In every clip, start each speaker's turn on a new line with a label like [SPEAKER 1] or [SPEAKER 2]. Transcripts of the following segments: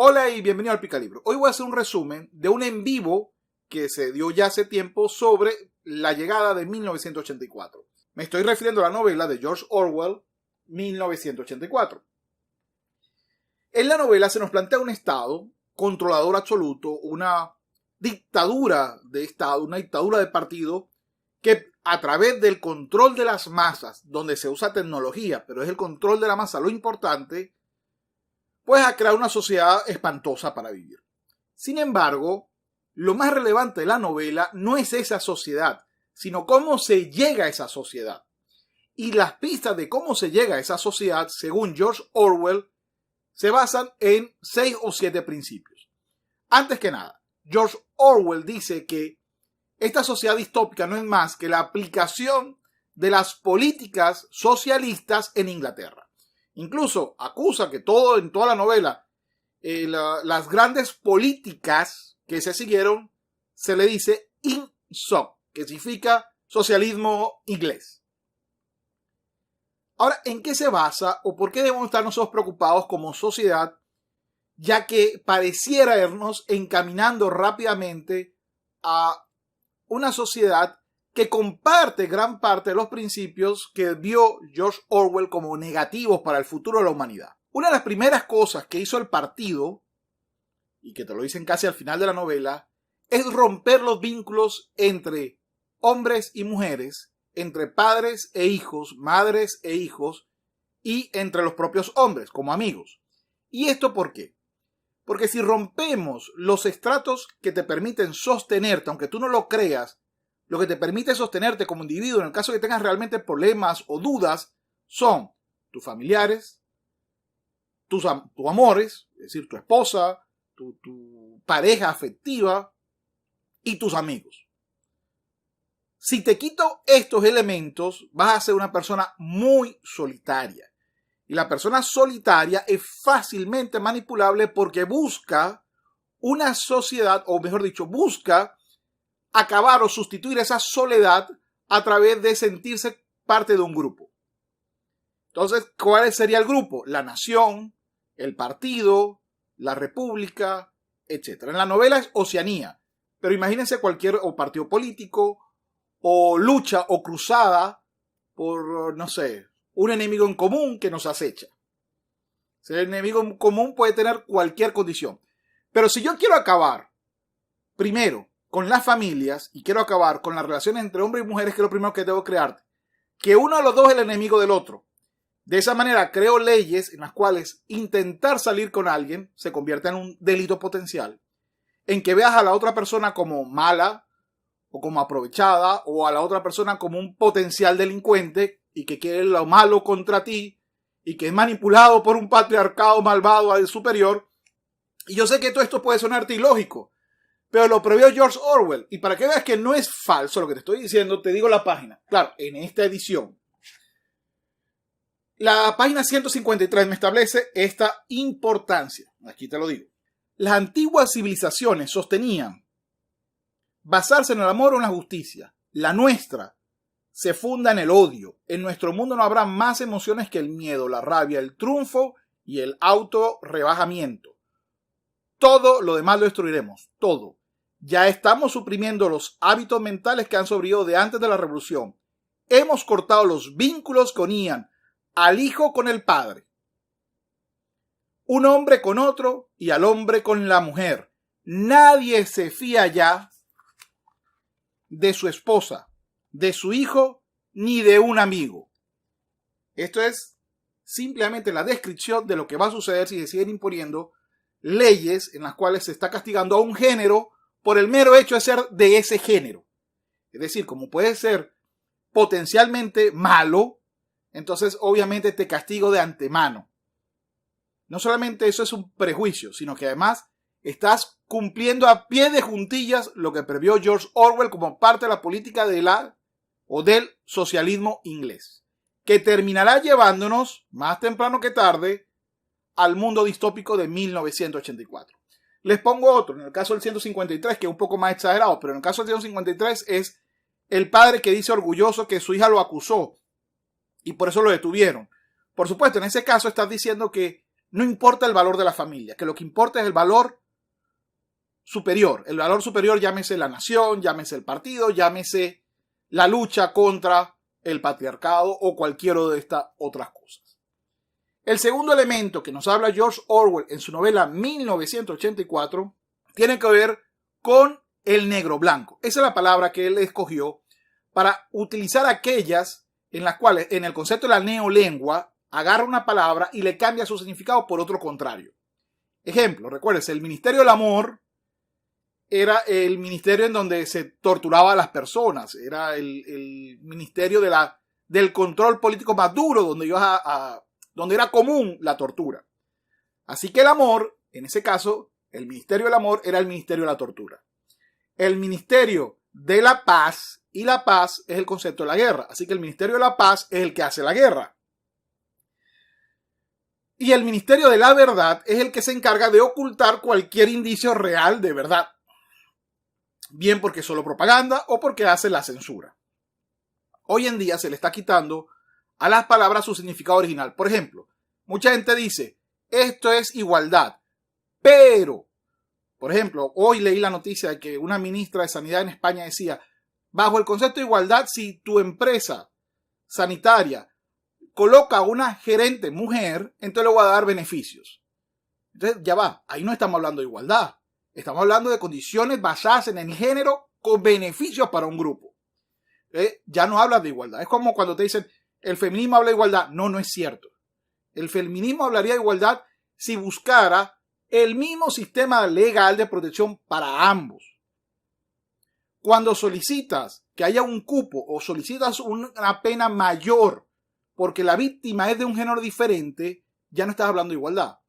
[SPEAKER 1] Hola y bienvenido al Picalibro. Hoy voy a hacer un resumen de un en vivo que se dio ya hace tiempo sobre la llegada de 1984. Me estoy refiriendo a la novela de George Orwell, 1984. En la novela se nos plantea un Estado controlador absoluto, una dictadura de Estado, una dictadura de partido que a través del control de las masas, donde se usa tecnología, pero es el control de la masa lo importante, pues a crear una sociedad espantosa para vivir. Sin embargo, lo más relevante de la novela no es esa sociedad, sino cómo se llega a esa sociedad. Y las pistas de cómo se llega a esa sociedad, según George Orwell, se basan en 6 o 7 principios. Antes que nada, George Orwell dice que esta sociedad distópica no es más que la aplicación de las políticas socialistas en Inglaterra. Incluso acusa que en toda la novela, las grandes políticas que se siguieron, se le dice INSOC, que significa socialismo inglés. Ahora, ¿en qué se basa o por qué debemos estar nosotros preocupados como sociedad, ya que pareciera irnos encaminando rápidamente a una sociedad que comparte gran parte de los principios que vio George Orwell como negativos para el futuro de la humanidad? Una de las primeras cosas que hizo el partido, y que te lo dicen casi al final de la novela, es romper los vínculos entre hombres y mujeres, entre padres e hijos, madres e hijos, y entre los propios hombres, como amigos. ¿Y esto por qué? Porque si rompemos los estratos que te permiten sostenerte, aunque tú no lo creas, lo que te permite sostenerte como individuo en el caso de que tengas realmente problemas o dudas son tus familiares, tus amores, es decir, tu esposa, tu pareja afectiva y tus amigos. Si te quito estos elementos, vas a ser una persona muy solitaria. Y la persona solitaria es fácilmente manipulable porque busca una sociedad, o mejor dicho, busca acabar o sustituir esa soledad a través de sentirse parte de un grupo. Entonces, ¿cuál sería el grupo? La nación, el partido, la república, etc. En la novela es Oceanía, pero imagínense cualquier o partido político o lucha o cruzada por, no sé, un enemigo en común que nos acecha. El enemigo en común puede tener cualquier condición. Pero si yo quiero acabar, primero, con las familias y quiero acabar con las relaciones entre hombres y mujeres, que es lo primero que debo crear, que uno de los dos es el enemigo del otro. De esa manera creo leyes en las cuales intentar salir con alguien se convierte en un delito potencial, en que veas a la otra persona como mala o como aprovechada, o a la otra persona como un potencial delincuente y que quiere lo malo contra ti y que es manipulado por un patriarcado malvado al superior. Y yo sé que todo esto puede sonarte ilógico, pero lo previó George Orwell. Y para que veas que no es falso lo que te estoy diciendo, te digo la página. Claro, en esta edición. La página 153 me establece esta importancia. Aquí te lo digo. Las antiguas civilizaciones sostenían basarse en el amor o en la justicia. La nuestra se funda en el odio. En nuestro mundo no habrá más emociones que el miedo, la rabia, el triunfo y el autorrebajamiento. Todo lo demás lo destruiremos. Todo. Ya estamos suprimiendo los hábitos mentales que han sobrevivido de antes de la revolución. Hemos cortado los vínculos que unían al hijo con el padre, un hombre con otro y al hombre con la mujer. Nadie se fía ya de su esposa, de su hijo, ni de un amigo. Esto es simplemente la descripción de lo que va a suceder si se siguen imponiendo leyes en las cuales se está castigando a un género por el mero hecho de ser de ese género. Es decir, como puede ser potencialmente malo, entonces obviamente te castigo de antemano. No solamente eso es un prejuicio, sino que además estás cumpliendo a pie de juntillas lo que previó George Orwell como parte de la política del socialismo inglés, que terminará llevándonos, más temprano que tarde, al mundo distópico de 1984. Les pongo otro, en el caso del 153, que es un poco más exagerado, pero en el caso del 153 es el padre que dice orgulloso que su hija lo acusó y por eso lo detuvieron. Por supuesto, en ese caso estás diciendo que no importa el valor de la familia, que lo que importa es el valor superior. El valor superior, llámese la nación, llámese el partido, llámese la lucha contra el patriarcado o cualquiera de estas otras cosas. El segundo elemento que nos habla George Orwell en su novela 1984 tiene que ver con el negro blanco. Esa es la palabra que él escogió para utilizar aquellas en las cuales, en el concepto de la neolengua, agarra una palabra y le cambia su significado por otro contrario. Ejemplo, recuérdense, el Ministerio del Amor era el ministerio en donde se torturaba a las personas, era el ministerio del control político más duro, donde era común la tortura. Así que el amor, en ese caso, el Ministerio del Amor era el Ministerio de la Tortura. El Ministerio de la Paz, y la paz es el concepto de la guerra, así que el Ministerio de la Paz es el que hace la guerra. Y el Ministerio de la Verdad es el que se encarga de ocultar cualquier indicio real de verdad. Bien porque es solo propaganda o porque hace la censura. Hoy en día se le está quitando a las palabras su significado original. Por ejemplo, mucha gente dice, esto es igualdad, pero, por ejemplo, hoy leí la noticia de que una ministra de Sanidad en España decía, bajo el concepto de igualdad, si tu empresa sanitaria coloca a una gerente mujer, entonces le voy a dar beneficios. Entonces ya va, ahí no estamos hablando de igualdad. Estamos hablando de condiciones basadas en el género con beneficios para un grupo. Ya no hablas de igualdad. Es como cuando te dicen, el feminismo habla de igualdad. No, no es cierto. El feminismo hablaría de igualdad si buscara el mismo sistema legal de protección para ambos. Cuando solicitas que haya un cupo o solicitas una pena mayor porque la víctima es de un género diferente, ya no estás hablando de igualdad.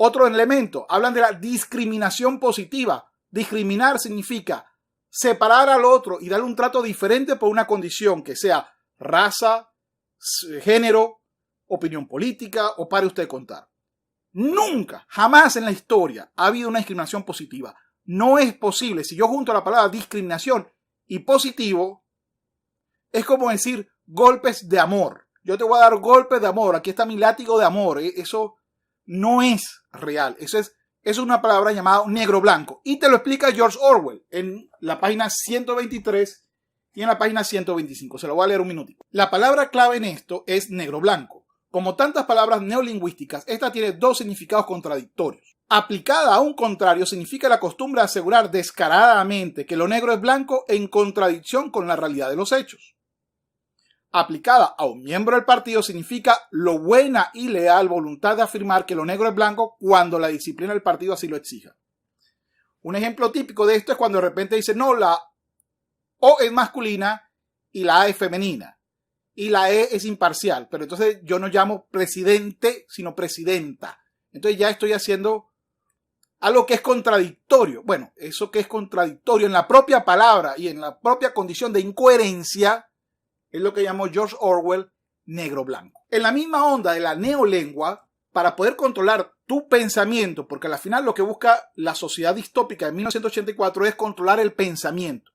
[SPEAKER 1] Otro elemento, hablan de la discriminación positiva. Discriminar significa separar al otro y darle un trato diferente por una condición que sea raza, género, opinión política o pare usted de contar. Nunca, jamás en la historia ha habido una discriminación positiva. No es posible. Si yo junto la palabra discriminación y positivo, es como decir golpes de amor. Yo te voy a dar golpes de amor. Aquí está mi látigo de amor. Eso no es real. Eso es una palabra llamada negro blanco. Y te lo explica George Orwell en la página 123 y en la página 125. Se lo voy a leer un minutito. La palabra clave en esto es negro blanco. Como tantas palabras neolingüísticas, esta tiene dos significados contradictorios. Aplicada a un contrario significa la costumbre de asegurar descaradamente que lo negro es blanco en contradicción con la realidad de los hechos. Aplicada a un miembro del partido significa lo buena y leal voluntad de afirmar que lo negro es blanco cuando la disciplina del partido así lo exija. Un ejemplo típico de esto es cuando de repente dice, no, la O es masculina y la A es femenina y la E es imparcial, pero entonces yo no llamo presidente sino presidenta. Entonces ya estoy haciendo algo que es contradictorio. Bueno, eso que es contradictorio en la propia palabra y en la propia condición de incoherencia es lo que llamó George Orwell negro blanco. En la misma onda de la neolengua, para poder controlar tu pensamiento, porque al final lo que busca la sociedad distópica de 1984 es controlar el pensamiento.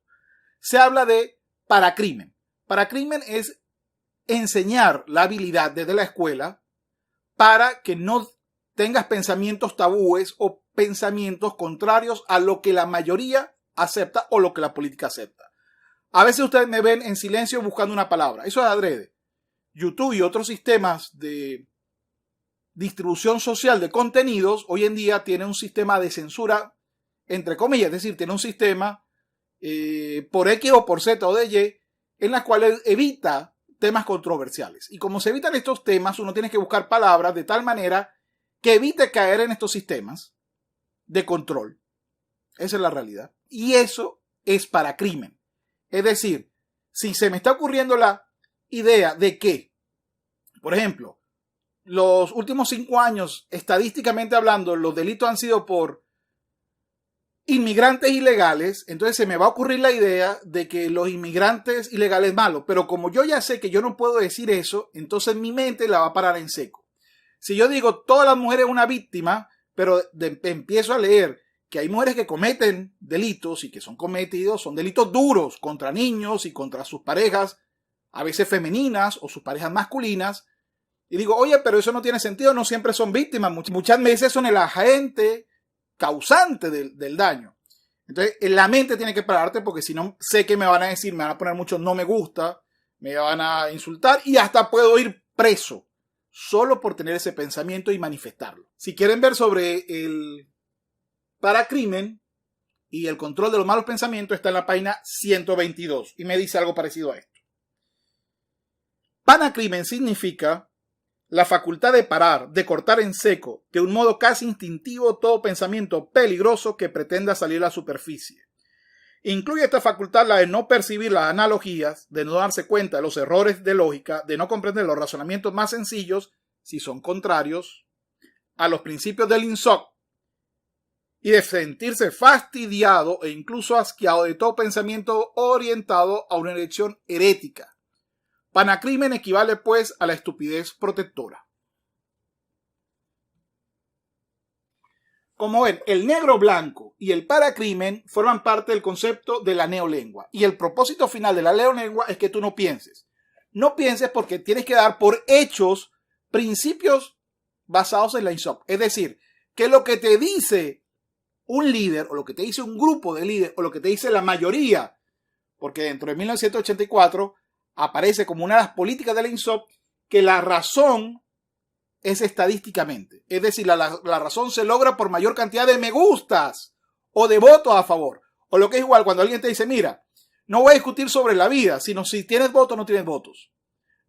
[SPEAKER 1] Se habla de paracrimen. Paracrimen es enseñar la habilidad desde la escuela para que no tengas pensamientos tabúes o pensamientos contrarios a lo que la mayoría acepta o lo que la política acepta. A veces ustedes me ven en silencio buscando una palabra. Eso es adrede. YouTube y otros sistemas de distribución social de contenidos hoy en día tienen un sistema de censura, entre comillas, es decir, tiene un sistema por X o por Z o de Y en la cual evita temas controversiales. Y como se evitan estos temas, uno tiene que buscar palabras de tal manera que evite caer en estos sistemas de control. Esa es la realidad. Y eso es paracrimen. Es decir, si se me está ocurriendo la idea de que, por ejemplo, los últimos 5 años, estadísticamente hablando, los delitos han sido por inmigrantes ilegales, entonces se me va a ocurrir la idea de que los inmigrantes ilegales es malo. Pero como yo ya sé que yo no puedo decir eso, entonces mi mente la va a parar en seco. Si yo digo todas las mujeres una víctima, pero empiezo a leer que hay mujeres que cometen delitos y que son delitos duros contra niños y contra sus parejas, a veces femeninas o sus parejas masculinas, Y digo, oye, pero eso no tiene sentido, no siempre son víctimas, muchas veces son el agente causante del daño. Entonces, la mente tiene que pararte porque si no, sé que me van a decir, me van a poner mucho no me gusta, me van a insultar y hasta puedo ir preso solo por tener ese pensamiento y manifestarlo. Si quieren ver sobre el paracrimen y el control de los malos pensamientos, está en la página 122 y me dice algo parecido a esto. Paracrimen significa la facultad de parar, de cortar en seco, de un modo casi instintivo, todo pensamiento peligroso que pretenda salir a la superficie. Incluye esta facultad la de no percibir las analogías, de no darse cuenta de los errores de lógica, de no comprender los razonamientos más sencillos, si son contrarios a los principios del INSOC, y de sentirse fastidiado e incluso asqueado de todo pensamiento orientado a una dirección herética. Paracrimen equivale pues a la estupidez protectora. Como ven, el negro blanco y el paracrimen forman parte del concepto de la neolengua. Y el propósito final de la neolengua es que tú no pienses. No pienses porque tienes que dar por hechos principios basados en la INSOC. Es decir, que lo que te dice un líder o lo que te dice un grupo de líderes o lo que te dice la mayoría, porque dentro de 1984 aparece como una de las políticas de la INSOC que la razón es estadísticamente. Es decir, la razón se logra por mayor cantidad de me gustas o de votos a favor. O lo que es igual cuando alguien te dice, mira, no voy a discutir sobre la vida, sino si tienes votos o no tienes votos.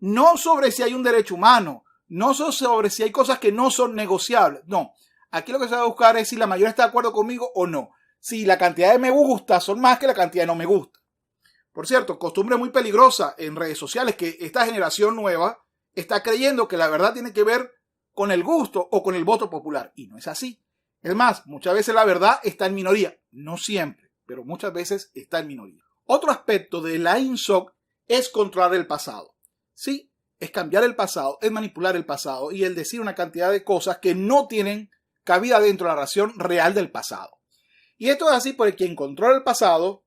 [SPEAKER 1] No sobre si hay un derecho humano, no sobre si hay cosas que no son negociables. No, aquí lo que se va a buscar es si la mayoría está de acuerdo conmigo o no. Si la cantidad de me gusta son más que la cantidad de no me gusta. Por cierto, costumbre muy peligrosa en redes sociales que esta generación nueva está creyendo que la verdad tiene que ver con el gusto o con el voto popular. Y no es así. Es más, muchas veces la verdad está en minoría. No siempre, pero muchas veces está en minoría. Otro aspecto de la INSOC es controlar el pasado. Sí, es cambiar el pasado, es manipular el pasado y el decir una cantidad de cosas que no tienen cabida dentro de la ración real del pasado. Y esto es así porque quien controla el pasado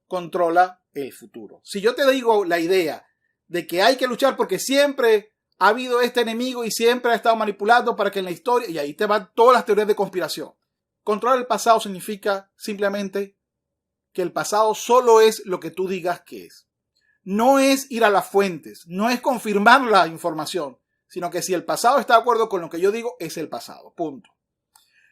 [SPEAKER 1] controla el futuro. Si yo te digo la idea de que hay que luchar porque siempre ha habido este enemigo y siempre ha estado manipulando para que en la historia, y ahí te van todas las teorías de conspiración. Controlar el pasado significa simplemente que el pasado solo es lo que tú digas que es. No es ir a las fuentes, no es confirmar la información, sino que si el pasado está de acuerdo con lo que yo digo, es el pasado. Punto.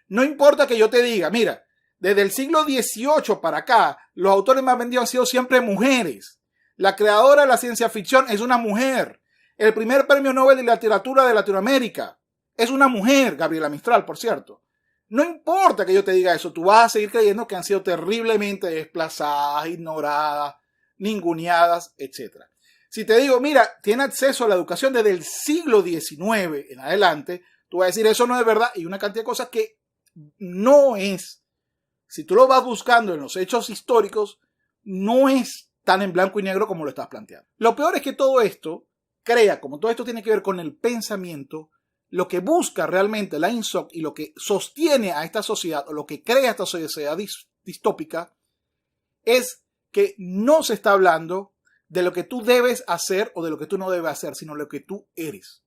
[SPEAKER 1] No importa que yo te diga, mira, desde el siglo XVIII para acá, los autores más vendidos han sido siempre mujeres. La creadora de la ciencia ficción es una mujer. El primer premio Nobel de literatura de Latinoamérica es una mujer, Gabriela Mistral, por cierto. No importa que yo te diga eso, tú vas a seguir creyendo que han sido terriblemente desplazadas, ignoradas, ninguneadas, etc. Si te digo, mira, tiene acceso a la educación desde el siglo XIX en adelante, tú vas a decir, eso no es verdad, y una cantidad de cosas que no es. Si tú lo vas buscando en los hechos históricos, no es tan en blanco y negro como lo estás planteando. Lo peor es que todo esto crea, como todo esto tiene que ver con el pensamiento, lo que busca realmente la INSOC y lo que sostiene a esta sociedad o lo que crea esta sociedad distópica es que no se está hablando de lo que tú debes hacer o de lo que tú no debes hacer, sino lo que tú eres.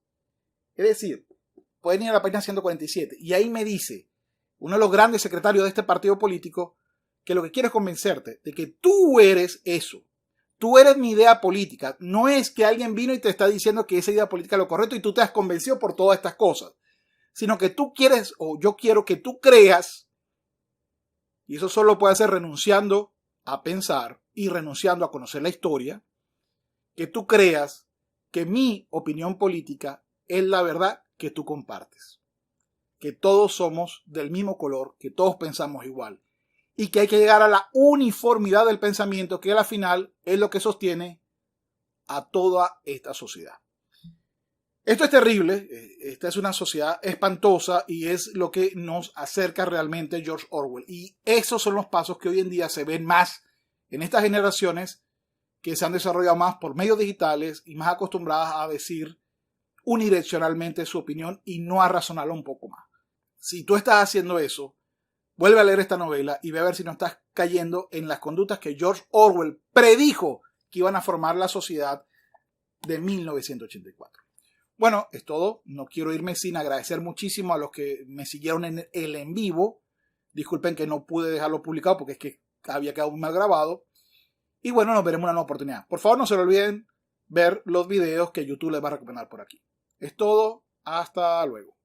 [SPEAKER 1] Es decir, pueden ir a la página 147 y ahí me dice uno de los grandes secretarios de este partido político que lo que quiere es convencerte de que tú eres eso. Tú eres mi idea política. No es que alguien vino y te está diciendo que esa idea política es lo correcto y tú te has convencido por todas estas cosas. Sino que tú quieres, o yo quiero que tú creas, y eso solo puede hacer renunciando a pensar y renunciando a conocer la historia, que tú creas que mi opinión política es la verdad que tú compartes. Que todos somos del mismo color, que todos pensamos igual. Y que hay que llegar a la uniformidad del pensamiento, que al final es lo que sostiene a toda esta sociedad. Esto es terrible, esta es una sociedad espantosa y es lo que nos acerca realmente George Orwell. Y esos son los pasos que hoy en día se ven más en estas generaciones que se han desarrollado más por medios digitales y más acostumbradas a decir unidireccionalmente su opinión y no a razonarlo un poco más. Si tú estás haciendo eso, vuelve a leer esta novela y ve a ver si no estás cayendo en las conductas que George Orwell predijo que iban a formar la sociedad de 1984. Bueno, es todo. No quiero irme sin agradecer muchísimo a los que me siguieron en el en vivo. Disculpen que no pude dejarlo publicado porque es que había quedado muy mal grabado. Y bueno, nos veremos en una nueva oportunidad. Por favor, no se lo olviden ver los videos que YouTube les va a recomendar por aquí. Es todo. Hasta luego.